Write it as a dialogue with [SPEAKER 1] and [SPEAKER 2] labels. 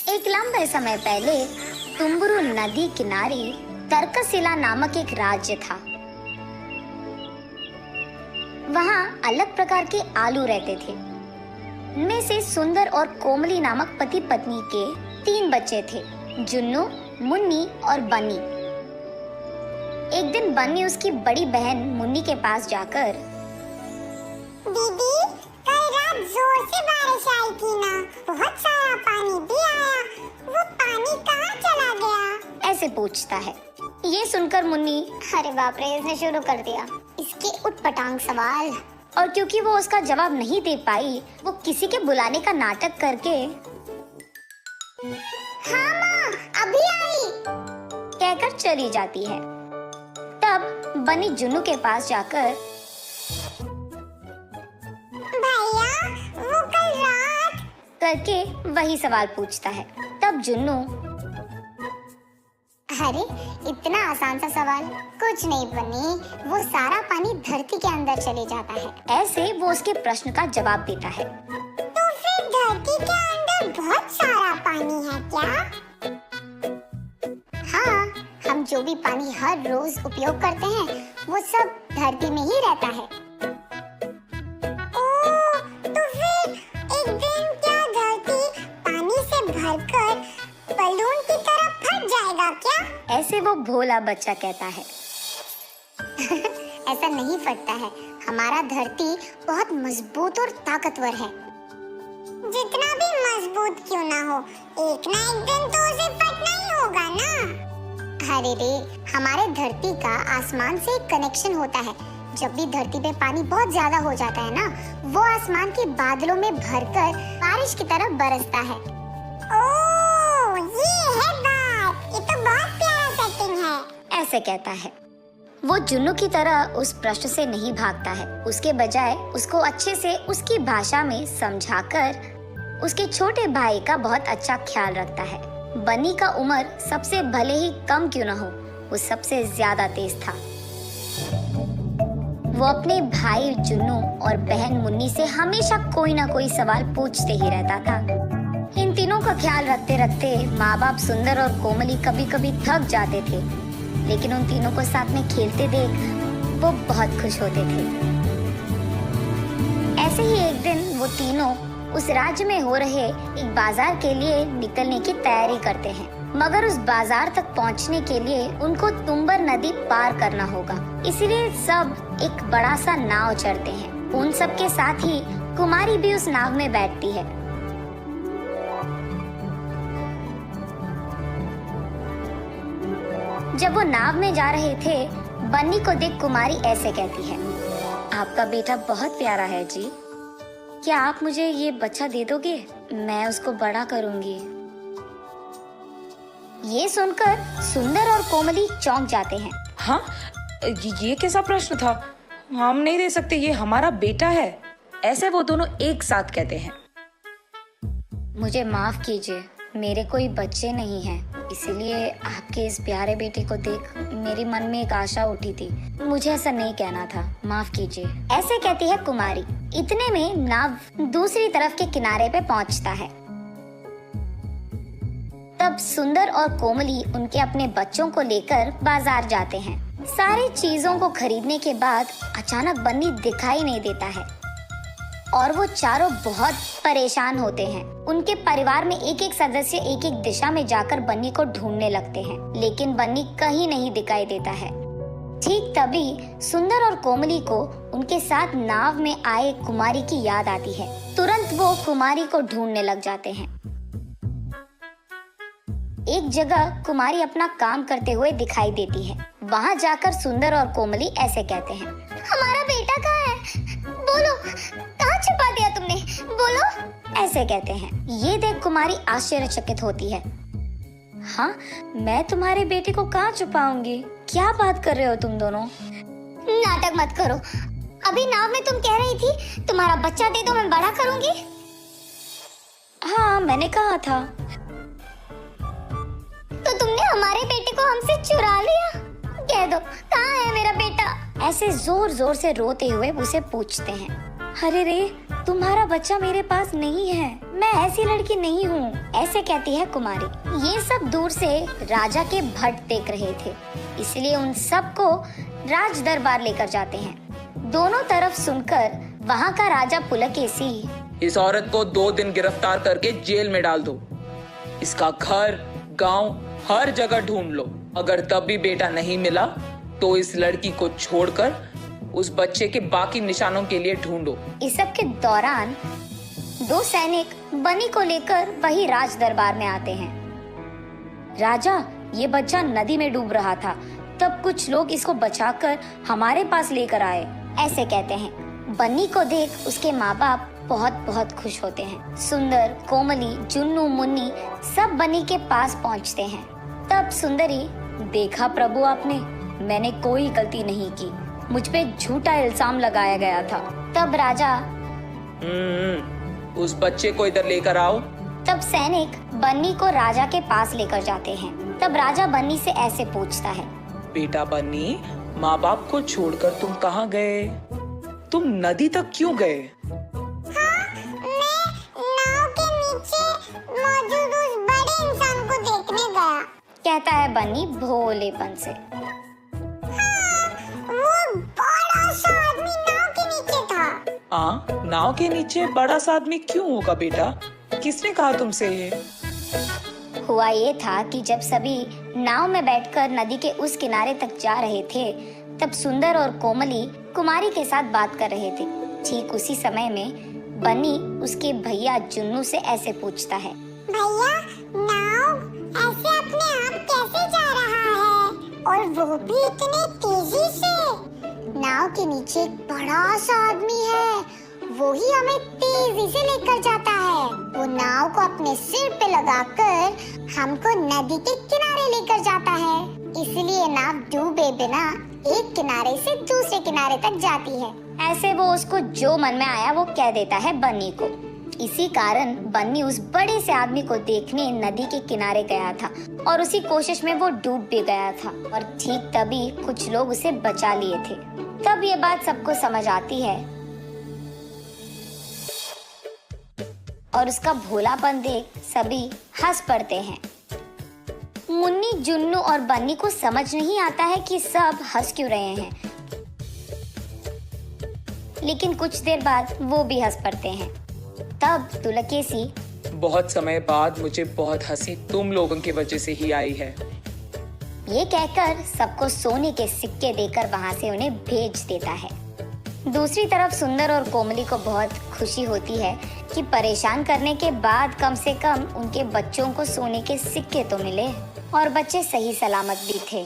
[SPEAKER 1] एक लंबे समय पहले तुम्बुरु नदी किनारे तर्कशिला नामक एक राज्य था। वहाँ अलग प्रकार के आलू रहते थे। उनमें से सुंदर और कोमली नामक पति पत्नी के 3 बच्चे थे, जुन्नू, मुन्नी और बन्नी। एक दिन बन्नी उसकी बड़ी बहन मुन्नी के पास जाकर,
[SPEAKER 2] दीदी, कल रात जोर से बारिश आई थी ना, बहुत सारा पानी भी आया, वो पानी कहाँ चला गया?
[SPEAKER 1] ऐसे पूछता है। ये सुनकर मुन्नी,
[SPEAKER 2] अरे बाप रे, इसने शुरू कर दिया इसके उटपटांग सवाल।
[SPEAKER 1] और क्योंकि वो उसका जवाब नहीं दे पाई, वो किसी के बुलाने का नाटक करके,
[SPEAKER 2] हाँ माँ, अभी आई,
[SPEAKER 1] कहकर चली जाती है। तब बन्नी जुन्नू के पास जाकर,
[SPEAKER 2] भैया, वो कल रात
[SPEAKER 1] करके वही सवाल पूछता है। तब जुन्नू,
[SPEAKER 2] अरे इतना आसान सा सवाल, कुछ नहीं बन्नी, वो सारा पानी धरती के अंदर चले जाता है।
[SPEAKER 1] ऐसे वो उसके प्रश्न का जवाब देता है।
[SPEAKER 2] तो फिर धरती के अंदर बहुत सारा पानी है क्या? हाँ, हम जो भी पानी हर रोज उपयोग करते हैं वो सब धरती में ही रहता है। ओह, तो फिर एक दिन क्या धरती पानी से भरकर बलून की तरह फट जाएगा क्या?
[SPEAKER 1] ऐसे वो भोला बच्चा कहता है।
[SPEAKER 2] ऐसा नहीं फटता है, हमारा धरती बहुत मजबूत और ताकतवर है। जितना भी मजबूत क्यों ना हो, एक ना एक दिन तो उसे फटना ही होगा ना। अरे रे, हमारे धरती का आसमान से एक कनेक्शन होता है। जब भी धरती पे पानी बहुत ज्यादा हो जाता है ना, वो आसमान के बादलों में भरकर बारिश की तरह बरसता है। ओह, ये है बात, ये तो बहुत प्यारा सेटिंग है,
[SPEAKER 1] ऐसे कहता है। वो जुन्नू की तरह उस प्रश्न से नहीं भागता है, उसके बजाय उसको अच्छे से उसकी भाषा में समझाकर उसके छोटे भाई का बहुत अच्छा ख्याल रखता है। बन्नी का उम्र सबसे भले ही कम क्यों न हो, वो सबसे ज्यादा तेज था। वो अपने भाई जुन्नू और बहन मुन्नी से हमेशा कोई ना कोई सवाल पूछते ही रहता था। इन तीनों का ख्याल रखते रखते माँ बाप सुंदर और कोमली कभी कभी थक जाते थे, लेकिन उन तीनों को साथ में खेलते देख वो बहुत खुश होते थे। ऐसे ही एक दिन वो तीनों उस राज्य में हो रहे एक बाजार के लिए निकलने की तैयारी करते हैं, मगर उस बाजार तक पहुंचने के लिए उनको तुम्बर नदी पार करना होगा। इसीलिए सब एक बड़ा सा नाव चढ़ते हैं। उन सब के साथ ही कुमारी भी उस नाव में बैठती है। जब वो नाव में जा रहे थे, बन्नी को देख कुमारी ऐसे कहती है, आपका बेटा बहुत प्यारा है जी, क्या आप मुझे ये बच्चा दे दोगे? मैं उसको बड़ा करूंगी। ये सुनकर सुंदर और कोमली चौंक जाते हैं।
[SPEAKER 3] हाँ, ये कैसा प्रश्न था? हम नहीं दे सकते, ये हमारा बेटा है, ऐसे वो दोनों एक साथ कहते हैं।
[SPEAKER 1] मुझे माफ कीजिए, मेरे कोई बच्चे नहीं हैं, इसीलिए आपके इस प्यारे बेटे को देख मेरे मन में एक आशा उठी थी। मुझे ऐसा नहीं कहना था, माफ कीजिए, ऐसे कहती है कुमारी। इतने में नाव दूसरी तरफ के किनारे पे पहुंचता है। तब सुंदर और कोमली उनके अपने बच्चों को लेकर बाजार जाते हैं। सारी चीजों को खरीदने के बाद अचानक बन्नी दिखाई नहीं देता है और वो चारों बहुत परेशान होते हैं। उनके परिवार में एक एक सदस्य एक एक दिशा में जाकर बन्नी को ढूंढने लगते हैं, लेकिन बन्नी कहीं नहीं दिखाई देता है। ठीक तभी सुंदर और कोमली को उनके साथ नाव में आए कुमारी की याद आती है। तुरंत वो कुमारी को ढूंढने लग जाते हैं। एक जगह कुमारी अपना काम करते हुए दिखाई देती है। वहाँ जाकर सुंदर और कोमली ऐसे कहते हैं,
[SPEAKER 2] हमारा बेटा कहाँ है? बोलो, कहाँ छुपा दिया तुमने? बोलो,
[SPEAKER 1] ऐसे कहते हैं। ये देख कुमारी आश्चर्यचकित होती है। हाँ, मैं तुम्हारे बेटे को कहाँ छुपाऊंगी? क्या बात कर रहे हो तुम दोनों?
[SPEAKER 2] नाटक मत करो। अभी नाव में तुम कह रही थी तुम्हारा बच्चा दे दो, मैं बड़ा करूंगी।
[SPEAKER 1] हाँ, मैंने कहा था।
[SPEAKER 2] तो तुमने हमारे बेटे को हमसे चुरा लिया? कह दो, कहाँ है मेरा बेटा?
[SPEAKER 1] ऐसे जोर जोर से रोते हुए उसे पूछते हैं। अरे रे, तुम्हारा बच्चा मेरे पास नहीं है, मैं ऐसी लड़की नहीं हूँ, ऐसे कहती है कुमारी। ये सब दूर से राजा के भट देख रहे थे, इसलिए उन सबको राज दरबार लेकर जाते हैं। दोनों तरफ सुनकर वहाँ का राजा पुलकेशी,
[SPEAKER 4] इस औरत को 2 दिन गिरफ्तार करके जेल में डाल दो। इसका घर, गांव, हर जगह ढूंढ लो। अगर तब भी बेटा नहीं मिला तो इस लड़की को छोड़कर उस बच्चे के बाकी निशानों के लिए ढूंढो।
[SPEAKER 1] इस सब के दौरान 2 सैनिक बनी को लेकर वही राज दरबार में आते हैं। राजा, ये बच्चा नदी में डूब रहा था, तब कुछ लोग इसको बचाकर हमारे पास लेकर आए, ऐसे कहते हैं। बन्नी को देख उसके माँ बाप बहुत बहुत खुश होते हैं। सुंदर, कोमली, जुन्नू, मुन्नी सब बन्नी के पास पहुँचते हैं। तब सुंदरी, देखा प्रभु आपने, मैंने कोई गलती नहीं की, मुझ पे झूठा इल्जाम लगाया गया था। तब राजा,
[SPEAKER 4] उस बच्चे को इधर लेकर आओ।
[SPEAKER 1] तब सैनिक बन्नी को राजा के पास लेकर जाते हैं। तब राजा बन्नी से ऐसे पूछता है,
[SPEAKER 4] बेटा बन्नी, माँ बाप को छोड़कर तुम कहाँ गए? तुम नदी तक क्यों गए?
[SPEAKER 2] हाँ, मैं नाव के नीचे मौजूद उस बड़े इंसान को देखने गया,
[SPEAKER 1] कहता है बन्नी भोलेपन से।
[SPEAKER 2] वो बड़ा सा आदमी नाव के नीचे था।
[SPEAKER 4] नाव के नीचे बड़ा सा आदमी क्यों होगा बेटा? किसने कहा तुमसे ये?
[SPEAKER 1] हुआ ये था कि जब सभी नाव में बैठकर नदी के उस किनारे तक जा रहे थे, तब सुंदर और कोमली कुमारी के साथ बात कर रहे थे। ठीक उसी समय में बन्नी उसके भैया जुन्नू से ऐसे पूछता है,
[SPEAKER 2] भैया, नाव ऐसे अपने आप कैसे जा रहा है, और वो भी इतने तेजी से? नाव के नीचे एक बड़ा सा आदमी है, वो ही हमें तेजी से लेकर जाता है। वो नाव को अपने सिर पे लगाकर हमको नदी के किनारे लेकर जाता है, इसलिए नाव डूबे बिना एक किनारे से दूसरे किनारे तक जाती है।
[SPEAKER 1] ऐसे वो उसको जो मन में आया वो कह देता है बन्नी को। इसी कारण बन्नी उस बड़े से आदमी को देखने नदी के किनारे गया था और उसी कोशिश में वो डूब भी गया था, और ठीक तभी कुछ लोग उसे बचा लिए थे। तब ये बात सबको समझ आती है और उसका भोलापन देख सभी हंस पड़ते हैं। मुन्नी, जुन्नू और बन्नी को समझ नहीं आता है कि सब हंस क्यों रहे हैं, लेकिन कुछ देर बाद वो भी हंस पड़ते हैं। तब पुलकेशी,
[SPEAKER 4] बहुत समय बाद मुझे बहुत हंसी तुम लोगों की वजह से ही आई है।
[SPEAKER 1] ये कहकर सबको सोने के सिक्के देकर वहां से उन्हें भेज देता है। दूसरी तरफ सुंदर और कोमली को बहुत खुशी होती है कि परेशान करने के बाद कम से कम उनके बच्चों को सोने के सिक्के तो मिले, और बच्चे सही सलामत भी थे।